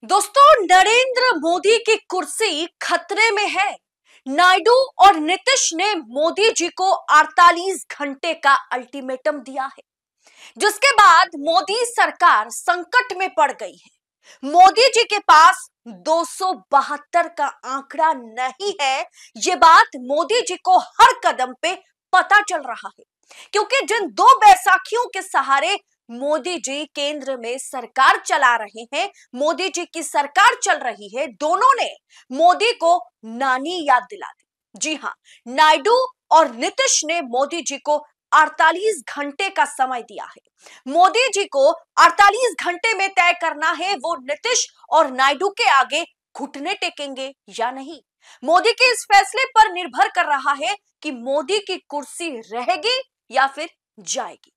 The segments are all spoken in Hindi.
दोस्तों, नरेंद्र मोदी की कुर्सी खतरे में है। नायडू और नीतीश ने मोदी जी को 48 घंटे का अल्टीमेटम दिया है, जिसके बाद मोदी सरकार संकट में पड़ गई है। मोदी जी के पास 272 का आंकड़ा नहीं है। ये बात मोदी जी को हर कदम पे पता चल रहा है, क्योंकि जिन दो बैसाखियों के सहारे मोदी जी केंद्र में सरकार चला रहे हैं, मोदी जी की सरकार चल रही है, दोनों ने मोदी को नानी याद दिला दी। जी हां, नायडू और नीतीश ने मोदी जी को 48 घंटे का समय दिया है। मोदी जी को 48 घंटे में तय करना है वो नीतीश और नायडू के आगे घुटने टेकेंगे या नहीं। मोदी के इस फैसले पर निर्भर कर रहा है कि मोदी की कुर्सी रहेगी या फिर जाएगी।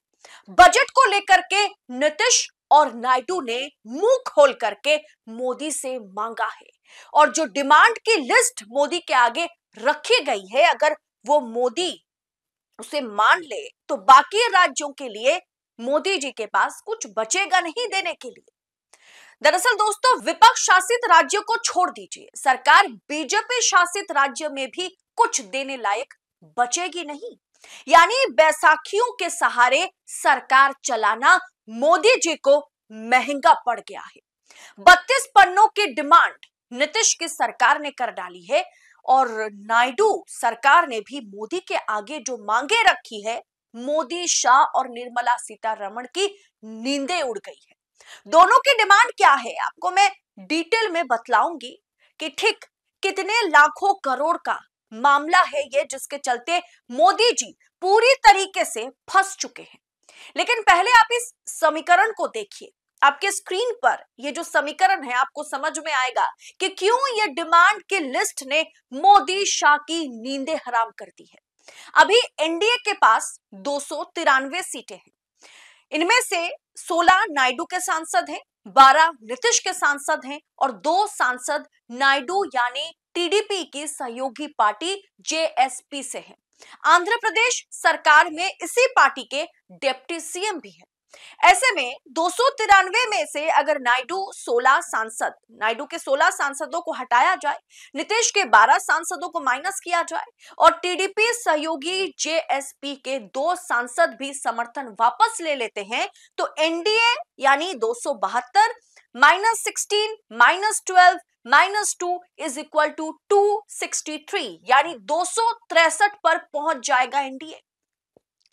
बजट को लेकर के नीतीश और नायडू ने मुंह खोल करके मोदी से मांगा है, और जो डिमांड की लिस्ट मोदी के आगे रखी गई है, अगर वो मोदी उसे मान ले तो बाकी राज्यों के लिए मोदी जी के पास कुछ बचेगा नहीं देने के लिए। दरअसल दोस्तों, विपक्ष शासित राज्यों को छोड़ दीजिए, सरकार बीजेपी शासित राज्य में भी कुछ देने लायक बचेगी नहीं। यानी बैसाखियों के सहारे सरकार चलाना मोदी जी को महंगा पड़ गया है। 32 पन्नों की डिमांड नीतीश की सरकार ने कर डाली है, और नायडू सरकार ने भी मोदी के आगे जो मांगे रखी है, मोदी, शाह और निर्मला सीतारमण की नींदें उड़ गई है। दोनों की डिमांड क्या है, आपको मैं डिटेल में बतलाऊंगी कि ठीक कितने लाखों करोड़ का मामला है ये, जिसके चलते मोदी जी पूरी तरीके से फंस चुके हैं। लेकिन पहले आप इस समीकरण को देखिए। आपके स्क्रीन पर ये जो समीकरण है, आपको समझ में आएगा कि क्यों ये डिमांड की लिस्ट ने मोदी, शाह की नींदें हराम कर दी है। अभी एनडीए के पास 293 सीटें हैं। इनमें से 16 नायडू के सांसद हैं, 12 नीतीश के सांसद हैं और 2 सांसद नायडू यानी टीडीपी की सहयोगी पार्टी जेएसपी से हैं। आंध्र प्रदेश सरकार में इसी पार्टी के डिप्टी सीएम भी हैं। ऐसे में 293 में से अगर नायडू के 16 सांसदों को हटाया जाए, नीतीश के 12 सांसदों को माइनस किया जाए और टीडीपी सहयोगी जेएसपी के 2 सांसद भी समर्थन वापस ले लेते हैं, तो एनडीए यानी 272 -16 -12 -2 इज इक्वल टू 263, यानी 263 पर पहुंच जाएगा एनडीए।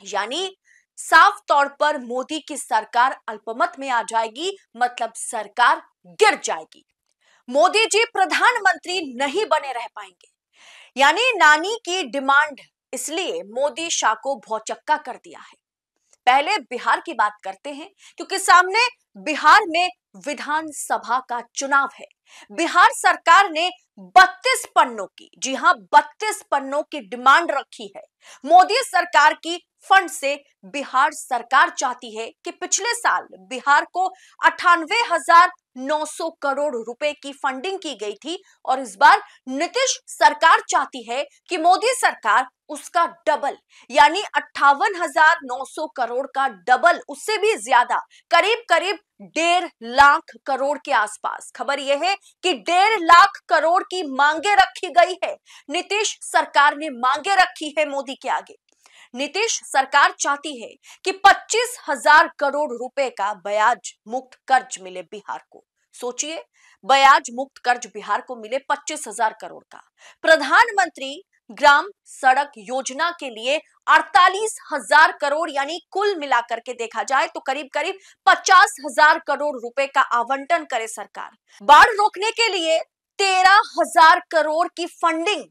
यानी साफ तौर पर मोदी की सरकार अल्पमत में आ जाएगी, मतलब सरकार गिर जाएगी। मोदी जी प्रधानमंत्री नहीं बने रह पाएंगे। यानी नानी की डिमांड इसलिए मोदी शाह को भौचक्का कर दिया है। पहले बिहार की बात करते हैं, क्योंकि सामने बिहार में विधानसभा का चुनाव है। बिहार सरकार ने 32 पन्नों की, जी हां 32 पन्नों की डिमांड रखी है। मोदी सरकार की फंड से बिहार सरकार चाहती है कि पिछले साल बिहार को 98,900 करोड़ रुपए की फंडिंग की गई थी, और इस बार नीतीश सरकार चाहती है कि मोदी सरकार उसका डबल, यानी 58,900 करोड़ का डबल, उससे भी ज्यादा, करीब करीब 1.5 लाख करोड़ के आसपास। खबर यह है कि 1.5 लाख करोड़ की मांगे रखी गई है। नीतीश सरकार ने मांगे रखी है मोदी के आगे। नीतीश सरकार चाहती है कि 25,000 करोड़ रुपए का ब्याज मुक्त कर्ज मिले बिहार को। सोचिए, ब्याज मुक्त कर्ज बिहार को मिले 25,000 करोड़ का। प्रधानमंत्री ग्राम सड़क योजना के लिए 48,000 करोड़, यानी कुल मिलाकर के देखा जाए तो करीब करीब 50,000 करोड़ रुपए का आवंटन करे सरकार। बाढ़ रोकने के लिए 13,000 करोड़ की फंडिंग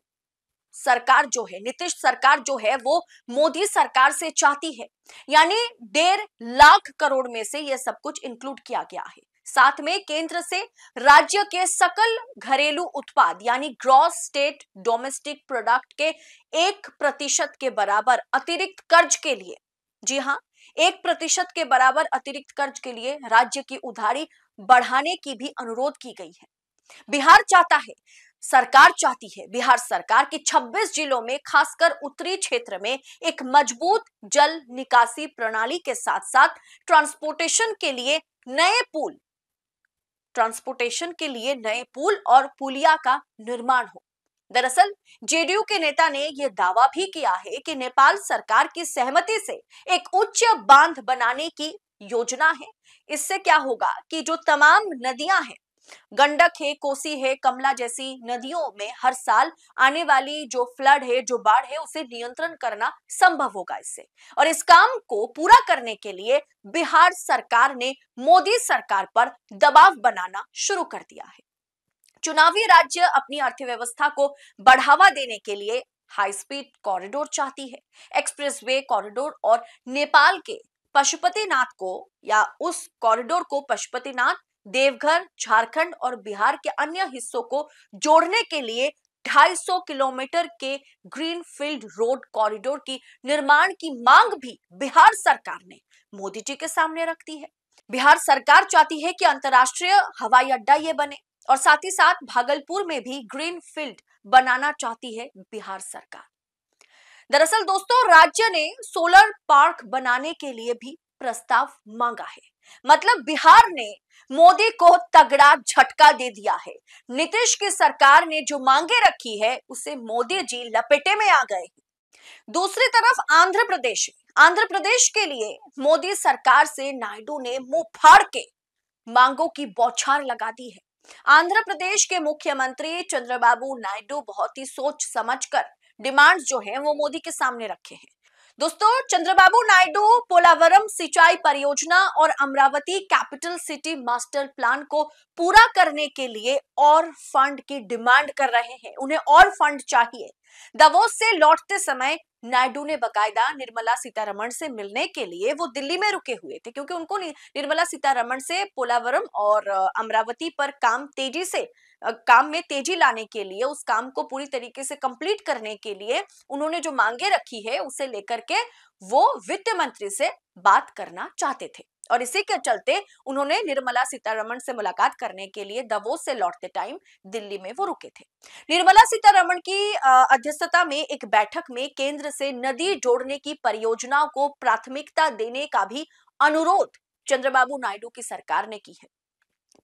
सरकार जो है, नीतीश सरकार जो है, वो मोदी सरकार से चाहती है। यानी 1.5 लाख करोड़ में से यह सब कुछ इंक्लूड किया गया है। साथ में केंद्र से राज्य के सकल घरेलू उत्पाद यानी ग्रॉस स्टेट डोमेस्टिक प्रोडक्ट के 1% के बराबर अतिरिक्त कर्ज के लिए, जी हां 1% के बराबर अतिरिक्त कर्ज के लिए राज्य की उधारी बढ़ाने की भी अनुरोध की गई है। बिहार चाहती है बिहार सरकार की 26 जिलों में, खासकर उत्तरी क्षेत्र में एक मजबूत जल निकासी प्रणाली के साथ साथ ट्रांसपोर्टेशन के लिए नए पुल ट्रांसपोर्टेशन के लिए नए पुल और पुलिया का निर्माण हो। दरअसल जेडीयू के नेता ने यह दावा भी किया है कि नेपाल सरकार की सहमति से एक उच्च बांध बनाने की योजना है। इससे क्या होगा कि जो तमाम नदियां हैं, गंडक है, कोसी है, कमला जैसी नदियों में हर साल आने वाली जो फ्लड है, जो बाढ़ है, उसे नियंत्रण करना संभव होगा इससे। और इस काम को पूरा करने के लिए बिहार सरकार ने मोदी सरकार पर दबाव बनाना शुरू कर दिया है। चुनावी राज्य अपनी अर्थव्यवस्था को बढ़ावा देने के लिए हाई स्पीड कॉरिडोर चाहती है, एक्सप्रेसवे कॉरिडोर, और नेपाल के पशुपतिनाथ को या उस कॉरिडोर को पशुपतिनाथ, देवघर, झारखंड और बिहार के अन्य हिस्सों को जोड़ने के लिए 250 किलोमीटर के ग्रीनफील्ड रोड कॉरिडोर की निर्माण की मांग भी बिहार सरकार ने मोदी जी के सामने रख दी है। बिहार सरकार चाहती है कि अंतर्राष्ट्रीय हवाई अड्डा ये बने, और साथ ही साथ भागलपुर में भी ग्रीनफील्ड बनाना चाहती है बिहार सरकार। दरअसल दोस्तों, राज्य ने सोलर पार्क बनाने के लिए भी प्रस्ताव मांगा है। मतलब बिहार ने मोदी को तगड़ा झटका दे दिया है। नीतीश की सरकार ने जो मांगे रखी है उसे मोदी जी लपेटे में आ गए। दूसरी तरफ आंध्र प्रदेश के लिए मोदी सरकार से नायडू ने मुंह फाड़ के मांगों की बौछार लगा दी है। आंध्र प्रदेश के मुख्यमंत्री चंद्रबाबू नायडू बहुत ही सोच समझकर डिमांड्स जो हैं वो मोदी के सामने रखे हैं। दोस्तों, चंद्रबाबू नायडू पोलावरम सिंचाई परियोजना और Amravati capital city master plan को पूरा करने के लिए और फंड की डिमांड कर रहे हैं। उन्हें और फंड चाहिए। दावोस से लौटते समय नायडू ने बकायदा निर्मला सीतारमण से मिलने के लिए वो दिल्ली में रुके हुए थे, क्योंकि उनको निर्मला सीतारमण से पोलावरम और अमरावती पर काम में तेजी लाने के लिए, उस काम को पूरी तरीके से कंप्लीट करने के लिए उन्होंने जो मांगे रखी है उसे लेकर के वो वित्त मंत्री से बात करना चाहते थे। और इसी के चलते उन्होंने निर्मला सीतारमण से मुलाकात करने के लिए दावोस से लौटते टाइम दिल्ली में वो रुके थे। निर्मला सीतारमण की अध्यक्षता में एक बैठक में केंद्र से नदी जोड़ने की परियोजनाओं को प्राथमिकता देने का भी अनुरोध चंद्रबाबू नायडू की सरकार ने की है।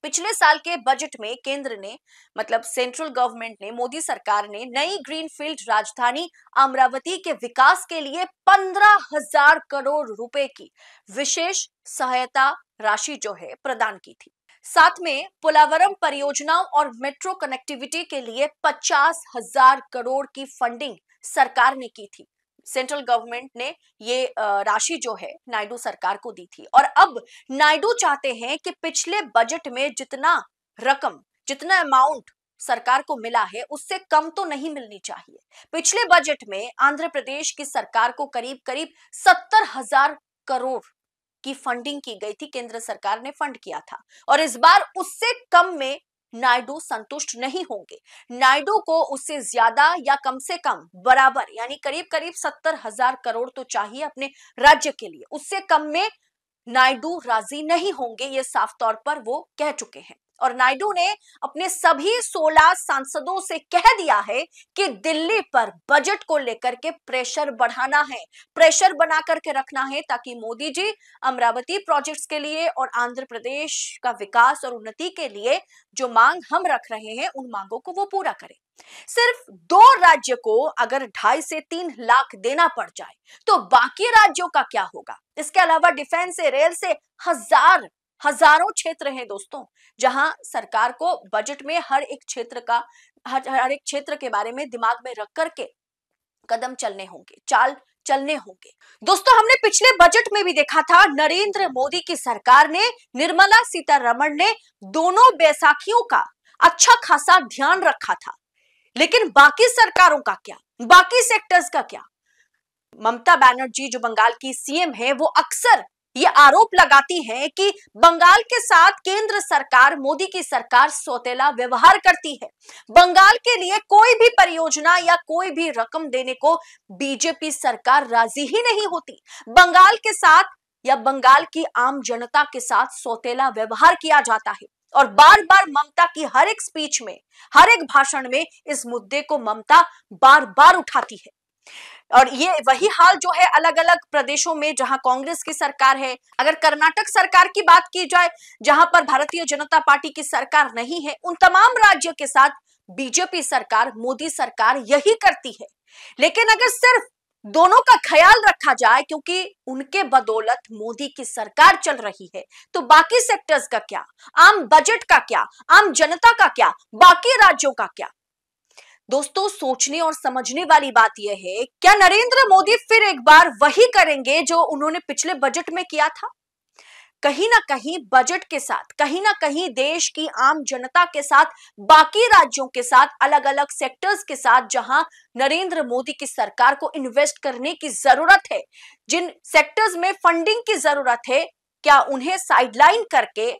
पिछले साल के बजट में केंद्र ने, मतलब सेंट्रल गवर्नमेंट ने, मोदी सरकार ने नई ग्रीनफील्ड राजधानी अमरावती के विकास के लिए 15,000 करोड़ रुपए की विशेष सहायता राशि जो है प्रदान की थी। साथ में पोलावरम परियोजनाओं और मेट्रो कनेक्टिविटी के लिए 50,000 करोड़ की फंडिंग सरकार ने की थी। सेंट्रल गवर्नमेंट ने ये राशि जो है नायडू सरकार को दी थी। और अब नायडू चाहते हैं कि पिछले बजट में जितना अमाउंट सरकार को मिला है उससे कम तो नहीं मिलनी चाहिए। पिछले बजट में आंध्र प्रदेश की सरकार को करीब 70,000 करोड़ की फंडिंग की गई थी, केंद्र सरकार ने फंड किया था। और इस बार उससे कम में नायडू संतुष्ट नहीं होंगे। नायडू को उससे ज्यादा या कम से कम बराबर, यानी करीब 70,000 करोड़ तो चाहिए अपने राज्य के लिए। उससे कम में नायडू राजी नहीं होंगे, ये साफ तौर पर वो कह चुके हैं। और नायडू ने अपने सभी 16 सांसदों से कह दिया है कि दिल्ली पर बजट को लेकर के प्रेशर बढ़ाना है, प्रेशर बना करके रखना है, ताकि मोदी जी अमरावती प्रोजेक्ट्स के लिए और आंध्र प्रदेश का विकास और उन्नति के लिए जो मांग हम रख रहे हैं उन मांगों को वो पूरा करें। सिर्फ 2 राज्य को अगर 2.5 से 3 लाख देना पड़ जाए तो बाकी राज्यों का क्या होगा? इसके अलावा डिफेंस से, रेल से हजारों क्षेत्र हैं दोस्तों, जहां सरकार को बजट में हर एक क्षेत्र के बारे में दिमाग में रख करके कदम चलने होंगे। दोस्तों, हमने पिछले बजट में भी देखा था, नरेंद्र मोदी की सरकार ने, निर्मला सीतारमण ने दोनों बैसाखियों का अच्छा खासा ध्यान रखा था। लेकिन बाकी सरकारों का क्या, बाकी सेक्टर्स का क्या? ममता बनर्जी जो बंगाल की सीएम है, वो अक्सर ये आरोप लगाती हैं कि बंगाल के साथ केंद्र सरकार, मोदी की सरकार सौतेला व्यवहार करती है। बंगाल के लिए कोई भी परियोजना या कोई भी रकम देने को बीजेपी सरकार राजी ही नहीं होती। बंगाल के साथ या बंगाल की आम जनता के साथ सौतेला व्यवहार किया जाता है। और बार बार ममता की हर एक स्पीच में, हर एक भाषण में इस मुद्दे को ममता बार बार उठाती है। और ये वही हाल जो है अलग अलग प्रदेशों में जहां कांग्रेस की सरकार है। अगर कर्नाटक सरकार की बात की जाए जहां पर भारतीय जनता पार्टी की सरकार नहीं है, उन तमाम राज्यों के साथ बीजेपी सरकार, मोदी सरकार यही करती है। लेकिन अगर सिर्फ दोनों का ख्याल रखा जाए, क्योंकि उनके बदौलत मोदी की सरकार चल रही है, तो बाकी सेक्टर्स का क्या, आम बजट का क्या, आम जनता का क्या, बाकी राज्यों का क्या। दोस्तों, सोचने और समझने वाली बात यह है, क्या नरेंद्र मोदी फिर एक बार वही करेंगे जो उन्होंने पिछले बजट में किया था? कहीं ना कहीं बजट के साथ, कहीं ना कहीं देश की आम जनता के साथ, बाकी राज्यों के साथ, अलग अलग सेक्टर्स के साथ जहां नरेंद्र मोदी की सरकार को इन्वेस्ट करने की जरूरत है, जिन सेक्टर्स में फंडिंग की जरूरत है, क्या उन्हें साइडलाइन करके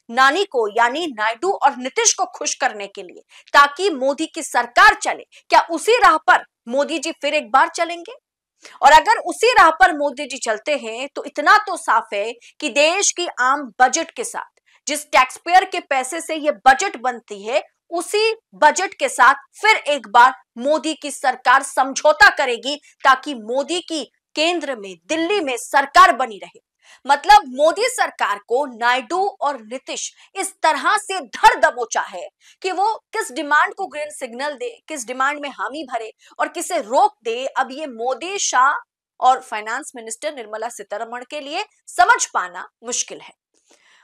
नानी को यानी नायडू और नीतीश को खुश करने के लिए, ताकि मोदी की सरकार चले, क्या उसी राह पर मोदी जी फिर एक बार चलेंगे? और अगर उसी राह पर मोदी जी चलते हैं तो इतना तो साफ है कि देश की आम बजट के साथ, जिस टैक्स पेयर के पैसे से यह बजट बनती है, उसी बजट के साथ फिर एक बार मोदी की सरकार समझौता करेगी, ताकि मोदी की केंद्र में, दिल्ली में सरकार बनी रहे। मतलब मोदी सरकार को नायडू और नीतीश इस तरह से धड़ दबोचा है कि वो किस डिमांड को ग्रीन सिग्नल दे, किस डिमांड में हामी भरे और किसे रोक दे, अब ये मोदी, शाह और फाइनेंस मिनिस्टर निर्मला सीतारमण के लिए समझ पाना मुश्किल है।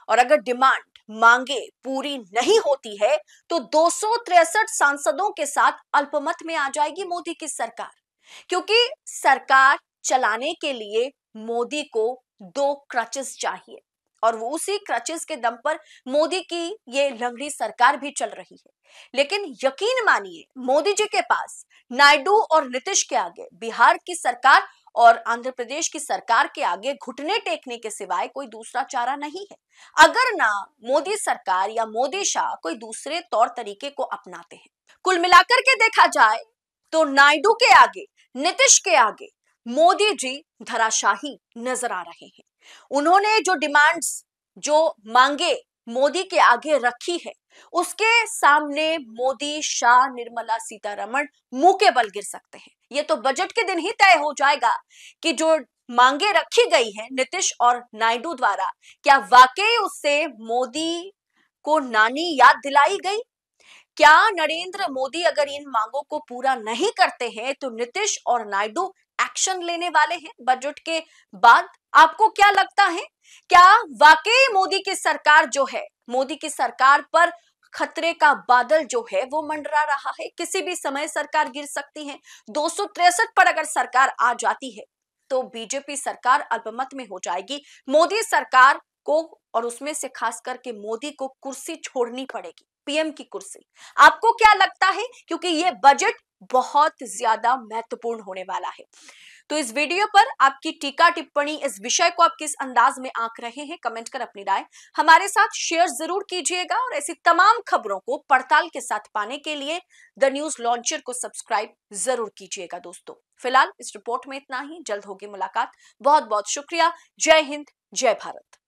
और अगर डिमांड, मांगे पूरी नहीं होती है तो 263 सांसदों के साथ अल्पमत में आ जाएगी मोदी की सरकार, क्योंकि सरकार चलाने के लिए मोदी को 2 क्रचेस चाहिए, और वो उसी क्रचेस के दम पर मोदी की ये लंगड़ी सरकार भी चल रही है। लेकिन यकीन मानिए, मोदी जी के पास नायडू और नीतीश के आगे, बिहार की सरकार और आंध्र प्रदेश की सरकार के आगे घुटने टेकने के सिवाय कोई दूसरा चारा नहीं है, अगर ना मोदी सरकार या मोदी शाह कोई दूसरे तौर तरीके को अपनाते हैं। कुल मिलाकर के देखा जाए तो नायडू के आगे, नीतीश के आगे मोदी जी धराशाही नजर आ रहे हैं। उन्होंने जो डिमांड्स, जो मांगे मोदी के आगे रखी है, उसके सामने मोदी, शाह, निर्मला सीतारमण मुंह के बल गिर सकते हैं। ये तो बजट के दिन ही तय हो जाएगा कि जो मांगे रखी गई है नीतीश और नायडू द्वारा, क्या वाकई उससे मोदी को नानी याद दिलाई गई? क्या नरेंद्र मोदी अगर इन मांगों को पूरा नहीं करते हैं तो नीतीश और नायडू एक्शन लेने वाले हैं बजट के बाद? आपको क्या लगता है, क्या वाकई मोदी की सरकार जो है, मोदी की सरकार पर खतरे का बादल जो है वो मंडरा रहा है? किसी भी समय सरकार गिर सकती है। 263 पर अगर सरकार आ जाती है तो बीजेपी सरकार अल्पमत में हो जाएगी। मोदी सरकार को, और उसमें से खास करके मोदी को, कुर्सी छोड़नी पड़ेगी, पीएम की कुर्सी। आपको क्या लगता है? क्योंकि ये बजट बहुत ज्यादा महत्वपूर्ण होने वाला है। तो इस वीडियो पर आपकी टीका टिप्पणी, इस विषय को आप किस अंदाज में आंक रहे हैं, कमेंट कर अपनी राय हमारे साथ शेयर जरूर कीजिएगा। और ऐसी तमाम खबरों को पड़ताल के साथ पाने के लिए द न्यूज लॉन्चर को सब्सक्राइब जरूर कीजिएगा। दोस्तों, फिलहाल इस रिपोर्ट में इतना ही। जल्द होगी मुलाकात। बहुत बहुत शुक्रिया। जय हिंद, जय भारत।